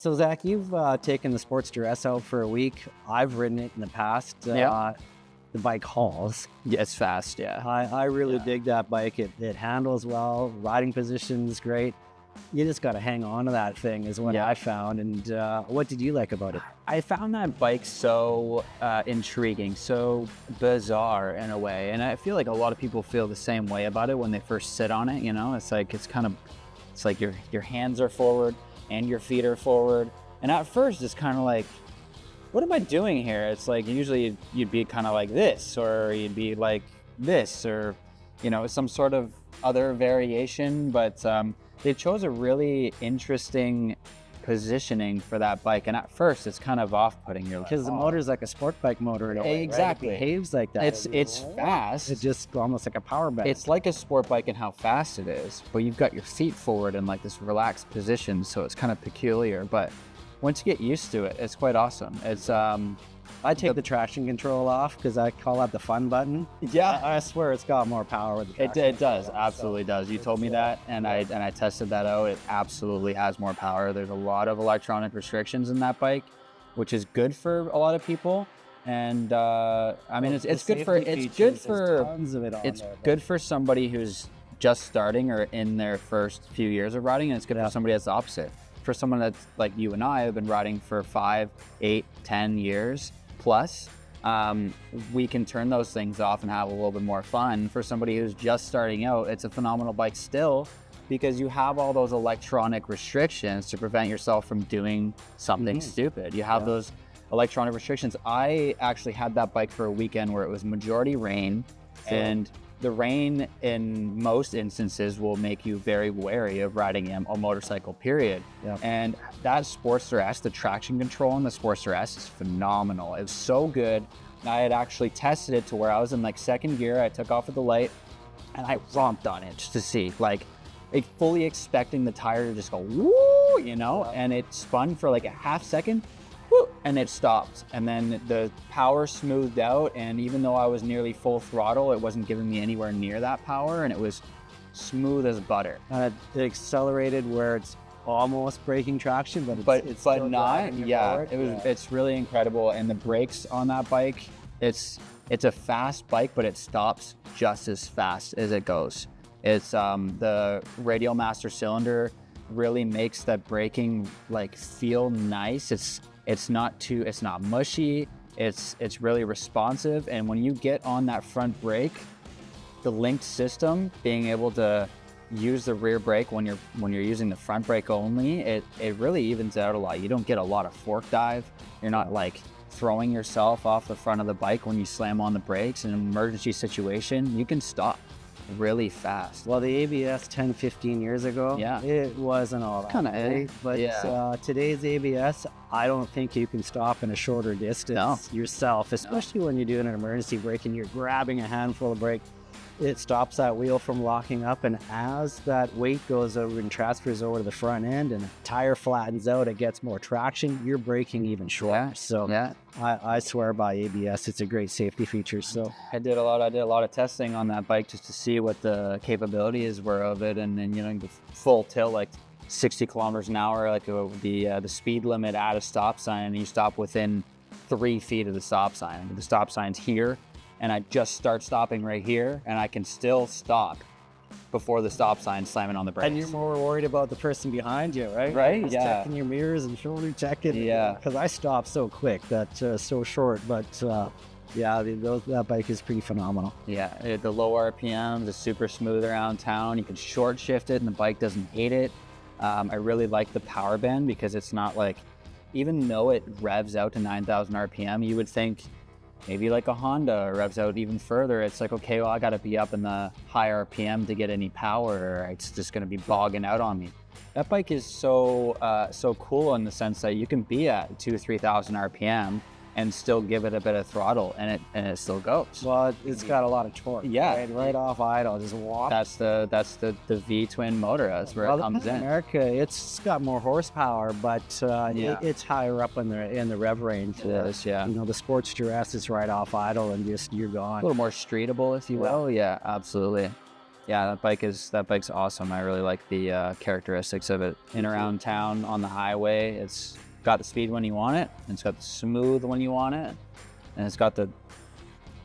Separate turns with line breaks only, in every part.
So Zach, you've taken the Sportster S out for a week. I've ridden it in the past.
Yeah.
The bike hauls.
Yeah, it's fast, yeah.
I really dig that bike. It handles well. Riding position's great. You just got to hang on to that thing is what
Yeah.
I found. And what did you like about it?
I found that bike so intriguing, so bizarre in a way. And I feel like a lot of people feel the same way about it when they first sit on it, you know? It's like your hands are forward and your feet are forward. And at first it's kind of like, what am I doing here? It's like usually you'd be kind of like this, or you'd be like this, or, you know, some sort of other variation. But they chose a really interesting positioning for that bike. And at first it's kind of off-putting. You're like,
Because the motor's like a sport bike motor in a way,
Exactly.
Right? It behaves like that.
It's fast.
It's just almost like a power bike.
It's like a sport bike in how fast it is, but you've got your feet forward in like this relaxed position, so it's kind of peculiar. But once you get used to it, it's quite awesome. It's
I take the traction control off because I call that the fun button.
yeah,
I swear it's got more power with the traction
it does,
control.
absolutely does. You told me that, and I tested that out. It absolutely has more power. There's a lot of electronic restrictions in that bike, which is good for a lot of people. And I mean, it's good for
tons of it on
it's
there,
good for somebody who's just starting or in their first few years of riding, and it's good for somebody that's the opposite. For someone that's like you and I have been riding for 5, 8, 10 years plus, we can turn those things off and have a little bit more fun. For somebody who's just starting out, it's a phenomenal bike still, because you have all those electronic restrictions to prevent yourself from doing something stupid. You have those electronic restrictions. I actually had that bike for a weekend where it was majority rain, and the rain in most instances will make you very wary of riding a motorcycle, period.
Yep.
And that Sportster S, the traction control on the Sportster S is phenomenal. It was so good. I had actually tested it to where I was in like second gear. I took off at the light and I romped on it just to see, like, fully expecting the tire to just go woo, you know, and it spun for like a half second, woo, and it stopped. And then the power smoothed out, and even though I was nearly full throttle, it wasn't giving me anywhere near that power, and it was smooth as butter.
It accelerated where it's almost breaking traction, but it's still
not.
driving you
Yeah,
forward.
it's really incredible. And the brakes on that bike, it's a fast bike, but it stops just as fast as it goes. It's the radial master cylinder really makes that braking like feel nice. It's not mushy. It's really responsive. And when you get on that front brake, the linked system, being able to use the rear brake when you're using the front brake only, it really evens out a lot. You don't get a lot of fork dive. You're not like throwing yourself off the front of the bike when you slam on the brakes. In an emergency situation, you can stop really fast.
Well, the ABS 10, 15 years ago, it wasn't all that
Kinda,
great, but today's ABS, I don't think you can stop in a shorter distance yourself, especially when you're doing an emergency brake and you're grabbing a handful of brake. It stops that wheel from locking up, and as that weight goes over and transfers over to the front end and the tire flattens out, it gets more traction, you're braking even shorter. I swear by ABS. It's a great safety feature. So
I did a lot of testing on that bike just to see what the capabilities were of it, and then, you know, the full tilt, like 60 kilometers an hour, like the speed limit at a stop sign, and you stop within 3 feet of the stop sign. The stop sign's here, and I just start stopping right here, and I can still stop before the stop sign slamming on the brakes.
And you're more worried about the person behind you, right?
Right,
Just
yeah.
checking your mirrors and shoulder checking.
Yeah.
Because I stop so quick, that's so short. But that bike is pretty phenomenal.
Yeah, the low RPMs, it's super smooth around town. You can short shift it and the bike doesn't hate it. I really like the power bend because it's not like, even though it revs out to 9,000 RPM, you would think maybe like a Honda revs out even further. It's like, okay, well, I got to be up in the high RPM to get any power, or it's just going to be bogging out on me. That bike is so cool in the sense that you can be at 2,000-3,000 RPM and still give it a bit of throttle, and it still goes.
Well, it's got a lot of torque.
Yeah,
right off idle, just walk.
That's the V twin motor. That's where it comes in.
America, it's got more horsepower, but it's higher up in the rev range.
It is, yeah.
You know, the Sportster S is right off idle, and just you're gone.
A little more streetable, if you will. Yeah, absolutely. Yeah, that bike's awesome. I really like the characteristics of it. In around town on the highway, it's got the speed when you want it, and it's got the smooth when you want it, and it's got the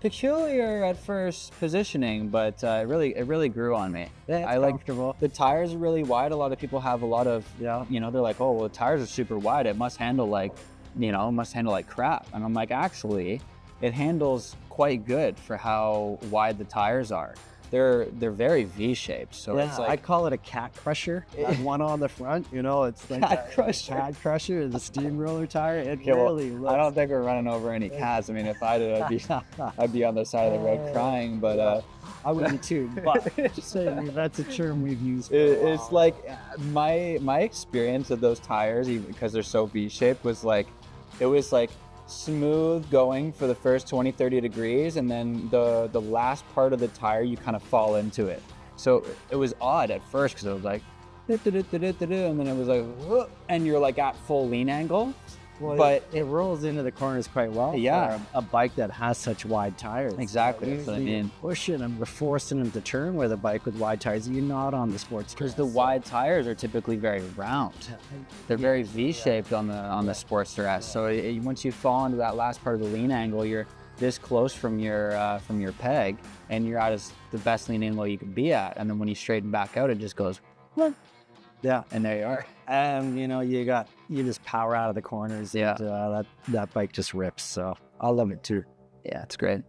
peculiar at first positioning, but it really grew on me.
Yeah,
I like
comfortable.
the tires are really wide. A lot of people have a lot of, you know, they're like, oh, well, the tires are super wide. It must handle like, you know, like crap. And I'm like, actually, it handles quite good for how wide the tires are. They're very V-shaped, so
Yeah,
it's like
I call it a cat crusher. That one on the front, you know, it's like
Cat crusher.
Cat crusher, the steamroller tire. It
Okay, well,
really looks.
I don't think we're running over any cats. I mean, if I did, I'd be on the side of the road crying. But
I would be too. But just saying, that's a term we've used. For a
it's
while.
like my experience of those tires, even because they're so V-shaped, was like it was like smooth going for the first 20-30 degrees, and then the last part of the tire you kind of fall into it. So it was odd at first because it was like and then it was like whoop, and you're like at full lean angle.
Well,
but
it rolls into the corners quite well.
Yeah.
For a bike that has such wide tires.
Exactly, that's what I
Usually
mean.
you're pushing them, you're forcing them to turn with a bike with wide tires. You're not on the sports
because the wide tires are typically very round. They're very V-shaped on the Sportster S. So once you fall into that last part of the lean angle, you're this close from your peg, and you're at the best lean angle you could be at. And then when you straighten back out, it just goes,
Yeah,
and there you are.
and you know you just power out of the corners.
Yeah.
And, that bike just rips. So I love it too.
Yeah, it's great.